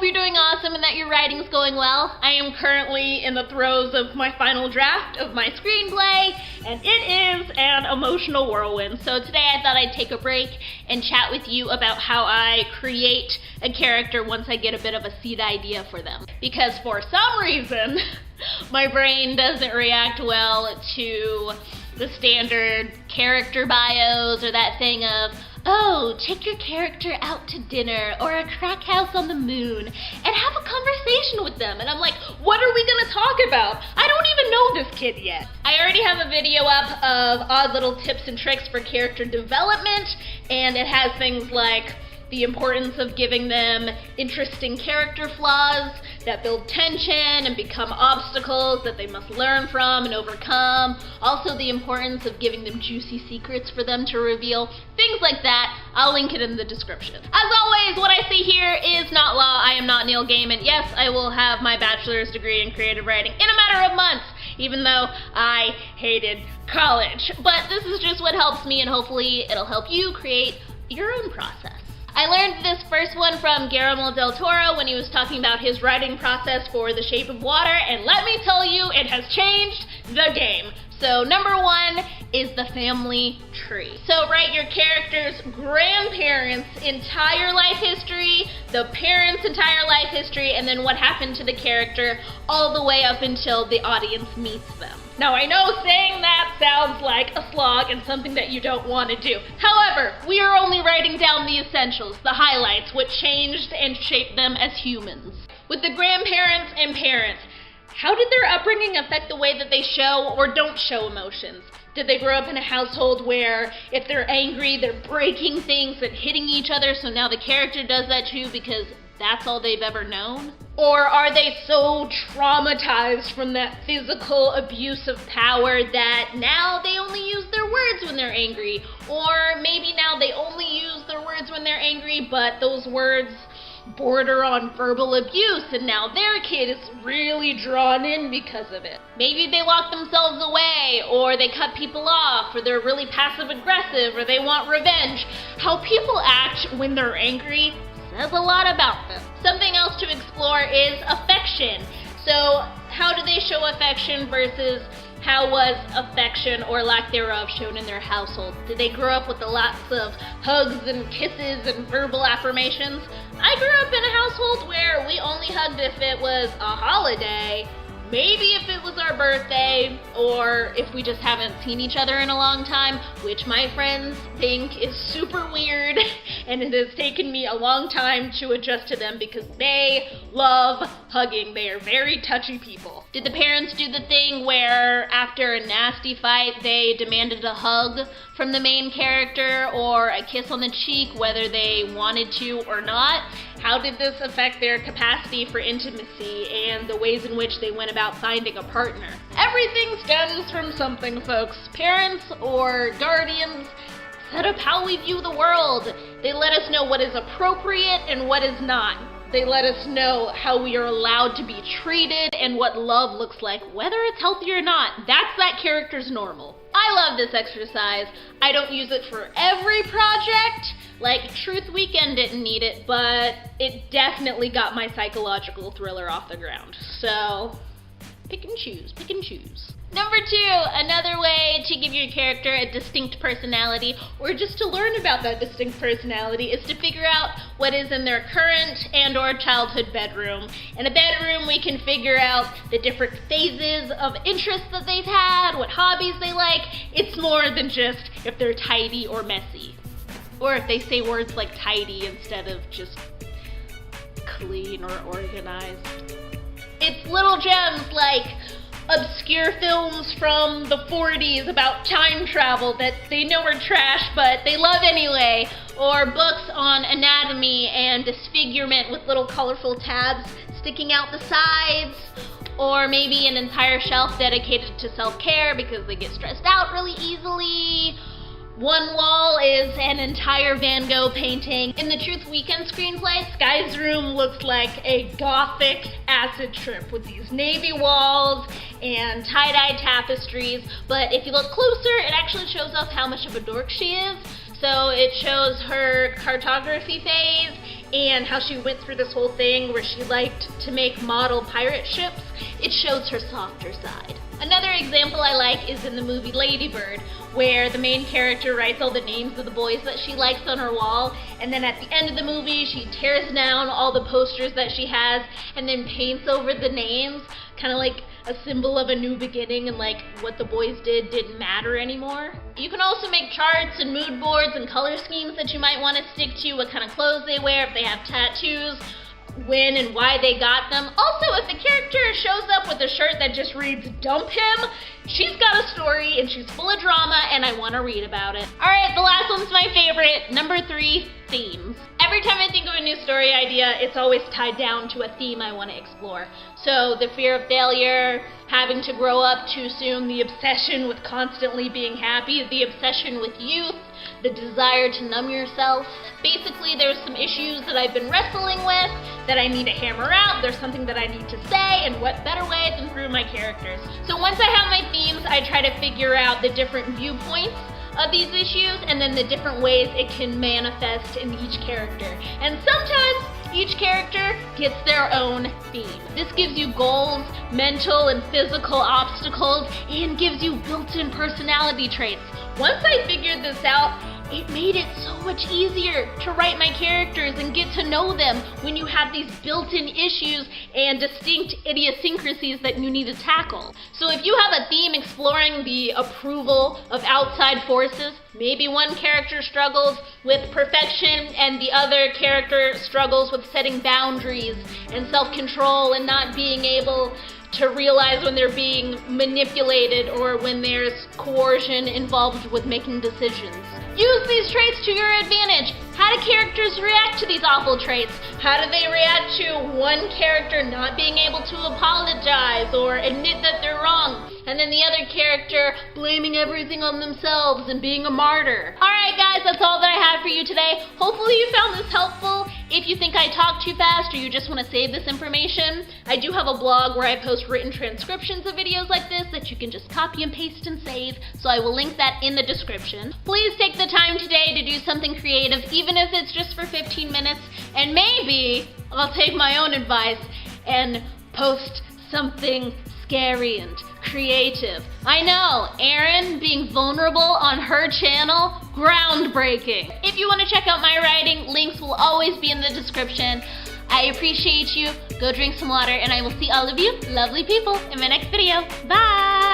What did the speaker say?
hope you're doing awesome and that your writing's going well. I am currently in the throes of my final draft of my screenplay, and it is an emotional whirlwind. So today I thought I'd take a break and chat with you about how I create a character once I get a bit of a seed idea for them. Because for some reason, my brain doesn't react well to the standard character bios or that thing of, oh, take your character out to dinner or a crack house on the moon and have a conversation with them. And I'm like, what are we gonna talk about? I don't even know this kid yet. I already have a video up of odd little tips and tricks for character development, and it has things like the importance of giving them interesting character flaws that build tension and become obstacles that they must learn from and overcome. Also the importance of giving them juicy secrets for them to reveal. Things like that. I'll link it in the description. As always, what I say here is not law. I am not Neil Gaiman. Yes, I will have my bachelor's degree in creative writing in a matter of months, even though I hated college. But this is just what helps me, and hopefully it'll help you create your own process. I learned this first one from Guillermo del Toro when he was talking about his writing process for The Shape of Water, and let me tell you, it has changed the game. So number one is the family tree. So write your character's grandparents' entire life history, the parents' entire life history, and then what happened to the character all the way up until the audience meets them. Now I know saying that sounds like a slog and something that you don't want to do. However, we are only writing down the essentials, the highlights, what changed and shaped them as humans. With the grandparents and parents, how did their upbringing affect the way that they show or don't show emotions? Did they grow up in a household where if they're angry, they're breaking things and hitting each other, so now the character does that too because that's all they've ever known? Or are they so traumatized from that physical abuse of power that now they only use their words when they're angry? Or maybe now they only use their words when they're angry, but those words border on verbal abuse, and now their kid is really drawn in because of it. Maybe they lock themselves away, or they cut people off, or they're really passive aggressive, or they want revenge. How people act when they're angry says a lot about them. Something else to explore is affection. So how do they show affection versus how was affection or lack thereof shown in their household? Did they grow up with lots of hugs and kisses and verbal affirmations? I grew up in a household where we only hugged if it was a holiday, maybe if it was our birthday, or if we just haven't seen each other in a long time, which my friends think is super weird, and it has taken me a long time to adjust to them because they love hugging. They are very touchy people. Did the parents do the thing where after a nasty fight they demanded a hug from the main character or a kiss on the cheek whether they wanted to or not? How did this affect their capacity for intimacy and the ways in which they went about finding a partner? Everything stems from something, folks. Parents or guardians set up how we view the world. They let us know what is appropriate and what is not. They let us know how we are allowed to be treated and what love looks like, whether it's healthy or not. That's that character's normal. I love this exercise. I don't use it for every project. Like Truth Weekend didn't need it, but it definitely got my psychological thriller off the ground. So pick and choose, pick and choose. Number two, another way to give your character a distinct personality, or just to learn about that distinct personality, is to figure out what is in their current and or childhood bedroom. In a bedroom, we can figure out the different phases of interest that they've had, what hobbies they like. It's more than just if they're tidy or messy, or if they say words like tidy instead of just clean or organized. It's little gems like obscure films from the 40s about time travel that they know are trash but they love anyway, or books on anatomy and disfigurement with little colorful tabs sticking out the sides, or maybe an entire shelf dedicated to self-care because they get stressed out really easily. One wall is an entire Van Gogh painting. In the Truth Weekend screenplay, Sky's room looks like a gothic acid trip with these navy walls and tie-dye tapestries, but if you look closer, it actually shows us how much of a dork she is. So it shows her cartography phase and how she went through this whole thing where she liked to make model pirate ships, it shows her softer side. Another example I like is in the movie Lady Bird, where the main character writes all the names of the boys that she likes on her wall, and then at the end of the movie she tears down all the posters that she has and then paints over the names, kind of like a symbol of a new beginning, and like what the boys didn't matter anymore. You can also make charts and mood boards and color schemes that you might want to stick to, what kind of clothes they wear, if they have tattoos, when and why they got them. Also, if the character shows up with a shirt that just reads "dump him," she's got a story and she's full of drama and I want to read about it. Alright, the last one's my favorite. Number 3, themes. Every time I think of a new story idea, it's always tied down to a theme I want to explore. So the fear of failure, having to grow up too soon, the obsession with constantly being happy, the obsession with youth, the desire to numb yourself. Basically, there's some issues that I've been wrestling with that I need to hammer out. There's something that I need to say, and what better way than through my characters. So once I have my themes, I try to figure out the different viewpoints of these issues and then the different ways it can manifest in each character. And sometimes each character gets their own theme. This gives you goals, mental and physical obstacles, and gives you built-in personality traits. Once I figured this out, it made it so much easier to write my characters and get to know them when you have these built-in issues and distinct idiosyncrasies that you need to tackle. So if you have a theme exploring the approval of outside forces, maybe one character struggles with perfection and the other character struggles with setting boundaries and self-control and not being able to realize when they're being manipulated or when there's coercion involved with making decisions. Use these traits to your advantage. How do characters react to these awful traits? How do they react to one character not being able to apologize or admit that they're wrong, and then the other character blaming everything on themselves and being a martyr? Alright guys, that's all that I have for you today. Hopefully you found this helpful. If you think I talk too fast or you just want to save this information, I do have a blog where I post written transcriptions of videos like this that you can just copy and paste and save, so I will link that in the description. Please take the time today to do something creative, even if it's just for 15 minutes, and maybe I'll take my own advice and post something scary and creative. I know, Erin being vulnerable on her channel, groundbreaking. If you want to check out my writing, links will always be in the description. I appreciate you. Go drink some water, and I will see all of you lovely people in my next video. Bye!